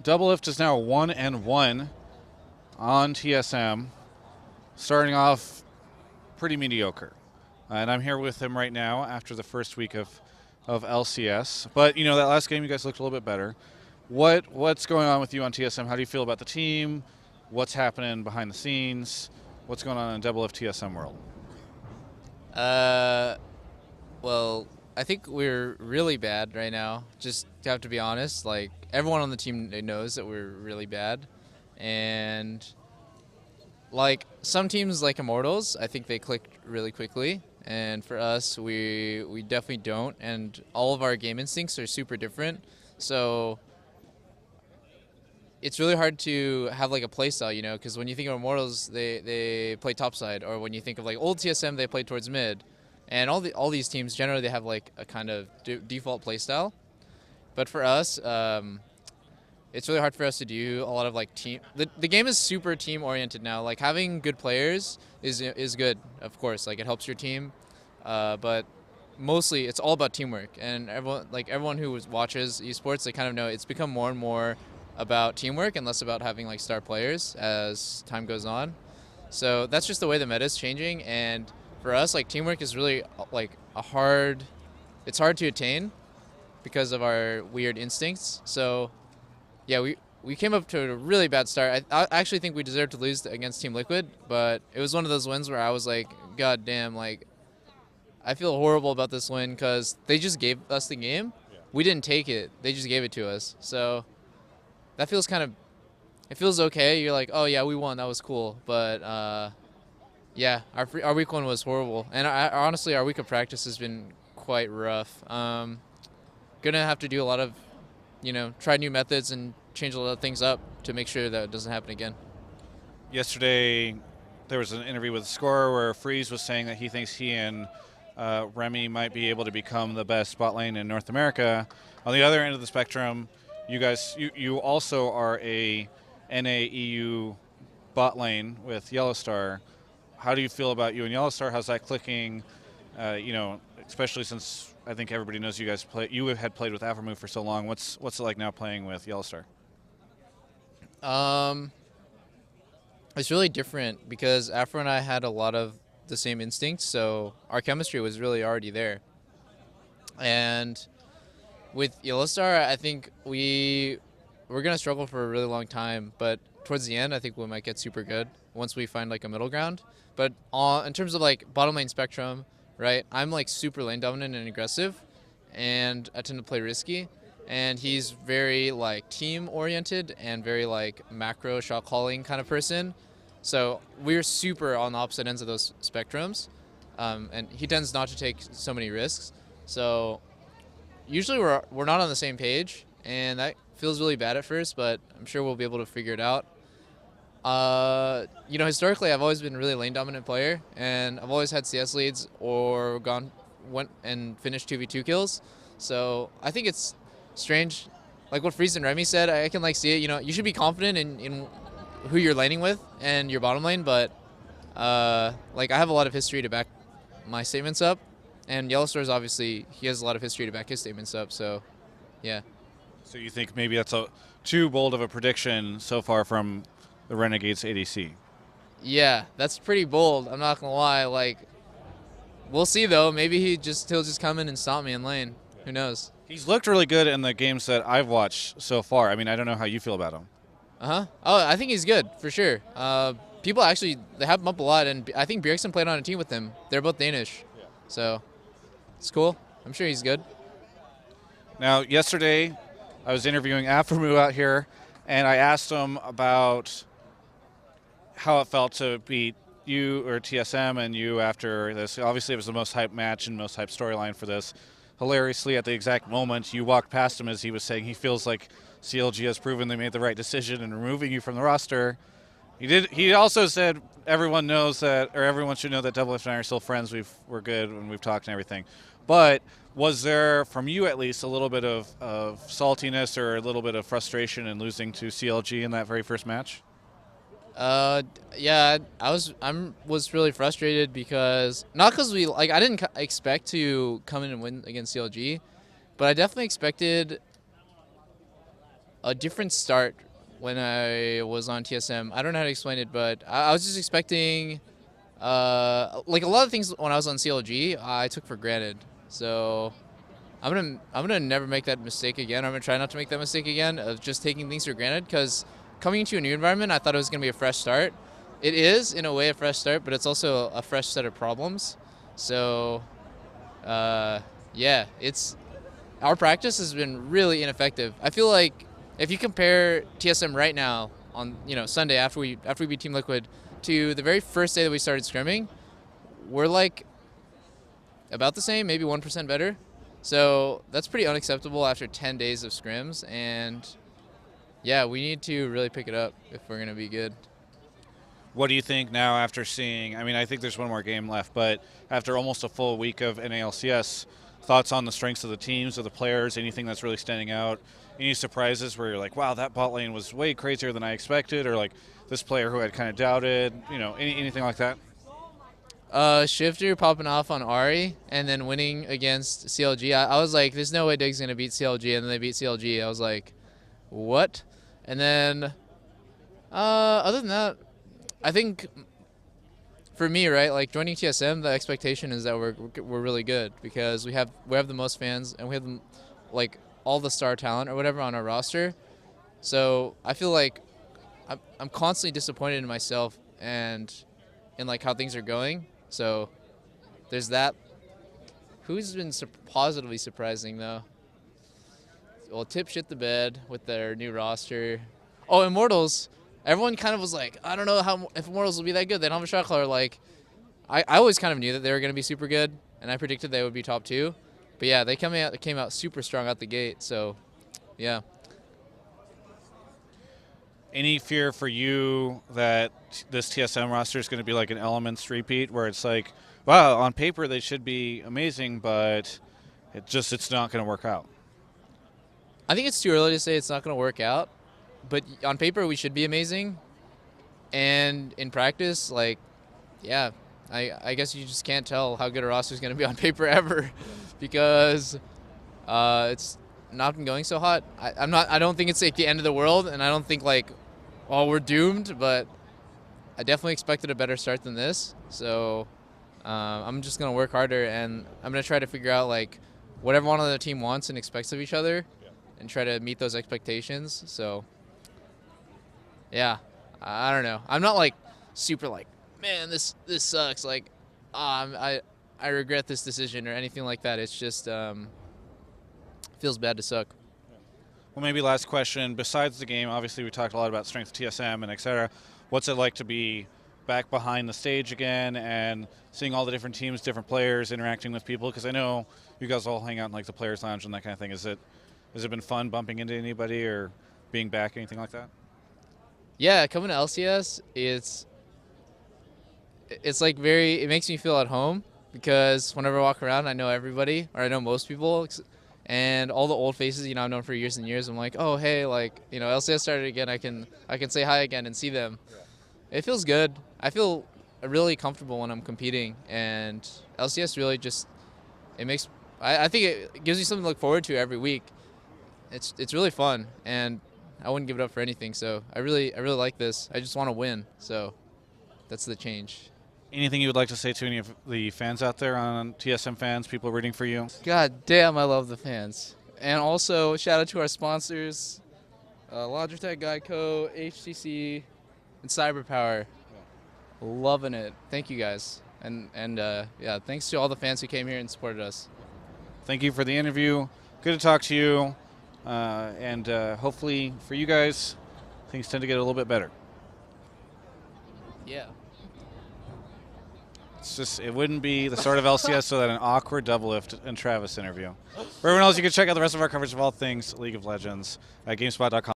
Doublelift is now 1-1 on TSM, starting off pretty mediocre. And I'm here with him right now after the first week of LCS. But you know, that last game you guys looked a little bit better. What's going on with you on TSM? How do you feel about the team? What's happening behind the scenes? What's going on in Doublelift TSM world? Uh, well, I think we're really bad right now. Just have to be honest. Like everyone on the team knows that we're really bad, and like some teams like Immortals, I think they click really quickly, and for us, we definitely don't. And all of our game instincts are super different, so it's really hard to have like a play style, you know, because when you think of Immortals, they play topside, or when you think of like old TSM, they play towards mid, and all these teams generally they have like a kind of default play style. But for us, it's really hard for us to do a lot of like team. The game is super team oriented now. Like having good players is good, of course. Like it helps your team, but mostly it's all about teamwork. And everyone who watches esports, they kind of know it's become more and more about teamwork and less about having like star players as time goes on. So that's just the way the meta is changing. And for us, like teamwork is really like it's hard to attain because of our weird instincts. So yeah, we came up to a really bad start. I actually think we deserved to lose against Team Liquid, but it was one of those wins where I was like, God damn, like I feel horrible about this win because they just gave us the game. We didn't take it. They just gave it to us. So that feels it feels okay. You're like, oh yeah, we won. That was cool. But yeah, our week one was horrible. And honestly, our week of practice has been quite rough. Gonna have to do a lot of, try new methods and change a lot of things up to make sure that it doesn't happen again. Yesterday, there was an interview with Scorer where Freeze was saying that he thinks he and Remy might be able to become the best bot lane in North America. On the other end of the spectrum, you also are a NA EU bot lane with Yellowstar. How do you feel about you and Yellowstar? How's that clicking? Especially since I think everybody knows you guys play. You had played with Avermove for so long. What's it like now playing with Yellowstar? It's really different because Afro and I had a lot of the same instincts, so our chemistry was really already there. And with Yellowstar, I think we're gonna struggle for a really long time, but towards the end, I think we might get super good once we find like a middle ground. But in terms of like bottom lane spectrum, right? I'm like super lane dominant and aggressive, and I tend to play risky. And he's very like team oriented and very like macro shot calling kind of person. So we're super on the opposite ends of those spectrums, and he tends not to take so many risks. So usually we're not on the same page, and that feels really bad at first, but I'm sure we'll be able to figure it out. Historically, I've always been a really lane dominant player, and I've always had CS leads or went and finished 2v2 kills. So I think it's strange, like what Freeze and Remy said. I can like see it. You should be confident in who you're laning with and your bottom lane, but like I have a lot of history to back my statements up, and Yellowstar's obviously he has a lot of history to back his statements up. So yeah. So you think maybe that's too bold of a prediction so far from the Renegades ADC? Yeah, that's pretty bold. I'm not gonna lie. Like, we'll see though. Maybe he'll just come in and stomp me in lane. Who knows? He's looked really good in the games that I've watched so far. I mean, I don't know how you feel about him. Oh, I think he's good for sure. People actually they have him up a lot, and I think Bjergsen played on a team with him. They're both Danish, so it's cool. I'm sure he's good. Now, yesterday, I was interviewing Aphromu out here, and I asked him about how it felt to beat you or TSM and you after this. Obviously, it was the most hyped match and most hyped storyline for this. Hilariously, at the exact moment you walked past him as he was saying he feels like CLG has proven they made the right decision in removing you from the roster. He also said everyone knows that, or everyone should know that Doublelift and I are still friends. We're good and we've talked and everything. But was there, from you at least, a little bit of saltiness or a little bit of frustration in losing to CLG in that very first match? Yeah, I was really frustrated because not because I didn't expect to come in and win against CLG, but I definitely expected a different start when I was on TSM. I don't know how to explain it, but I was just expecting, like a lot of things when I was on CLG, I took for granted. So I'm gonna never make that mistake again. I'm gonna try not to make that mistake again of just taking things for granted. Because coming into a new environment, I thought it was gonna be a fresh start. It is in a way a fresh start, but it's also a fresh set of problems. So, yeah, our practice has been really ineffective. I feel like if you compare TSM right now on Sunday after we beat Team Liquid to the very first day that we started scrimming, we're like about the same, maybe 1% better. So that's pretty unacceptable after 10 days of scrims, and yeah, we need to really pick it up if we're gonna be good. What do you think now after seeing, I mean, I think there's one more game left, but after almost a full week of NA LCS, thoughts on the strengths of the teams, of the players, anything that's really standing out? Any surprises where you're like, wow, that bot lane was way crazier than I expected, or like this player who I'd kind of doubted, anything like that? Shifter popping off on Ari and then winning against CLG. I was like, there's no way Dig's gonna beat CLG, and then they beat CLG. I was like, what? And then, other than that, I think for me, right, like joining TSM, the expectation is that we're really good because we have the most fans and we have like all the star talent or whatever on our roster. So I feel like I'm constantly disappointed in myself and in like how things are going. So there's that. Who's been positively surprising though? Well, Tip shit the bed with their new roster. Oh, Immortals. Everyone kind of was like, I don't know if Immortals will be that good. They don't have a shot caller. Like, I always kind of knew that they were going to be super good, and I predicted they would be top 2. But yeah, they came out super strong out the gate. So, yeah. Any fear for you that this TSM roster is going to be like an Elements repeat, where it's like, wow, on paper they should be amazing, but it's not going to work out? I think it's too early to say it's not going to work out. But on paper, we should be amazing. And in practice, like, yeah, I guess you just can't tell how good a roster is going to be on paper ever because it's not been going so hot. I don't think it's like the end of the world, and I don't think like, well, we're doomed, but I definitely expected a better start than this. So I'm just going to work harder, and I'm going to try to figure out like what everyone on the team wants and expects of each other and try to meet those expectations. So yeah, I don't know. I'm not like super like, man, this sucks. Like, I regret this decision or anything like that. It's just feels bad to suck. Well, maybe last question. Besides the game, obviously we talked a lot about strength of TSM and et cetera. What's it like to be back behind the stage again and seeing all the different teams, different players, interacting with people? Because I know you guys all hang out in like the players' lounge and that kind of thing. Has it been fun bumping into anybody or being back, anything like that? Yeah, coming to LCS, it's like it makes me feel at home because whenever I walk around, I know everybody, or I know most people, and all the old faces, I've known for years and years. I'm like, oh, hey, like, LCS started again. I can say hi again and see them. Yeah. It feels good. I feel really comfortable when I'm competing, and LCS really just, I think it gives you something to look forward to every week. It's really fun, and I wouldn't give it up for anything. So I really like this. I just want to win. So that's the change. Anything you would like to say to any of the fans out there, on TSM fans, people rooting for you? God damn, I love the fans. And also, shout out to our sponsors, Logitech, Geico, HTC, and CyberPower. Yeah. Loving it. Thank you guys. And yeah, thanks to all the fans who came here and supported us. Thank you for the interview. Good to talk to you. And hopefully for you guys, things tend to get a little bit better. Yeah. It wouldn't be the start of LCS without an awkward Doublelift and Travis interview. For everyone else, you can check out the rest of our coverage of all things League of Legends at GameSpot.com.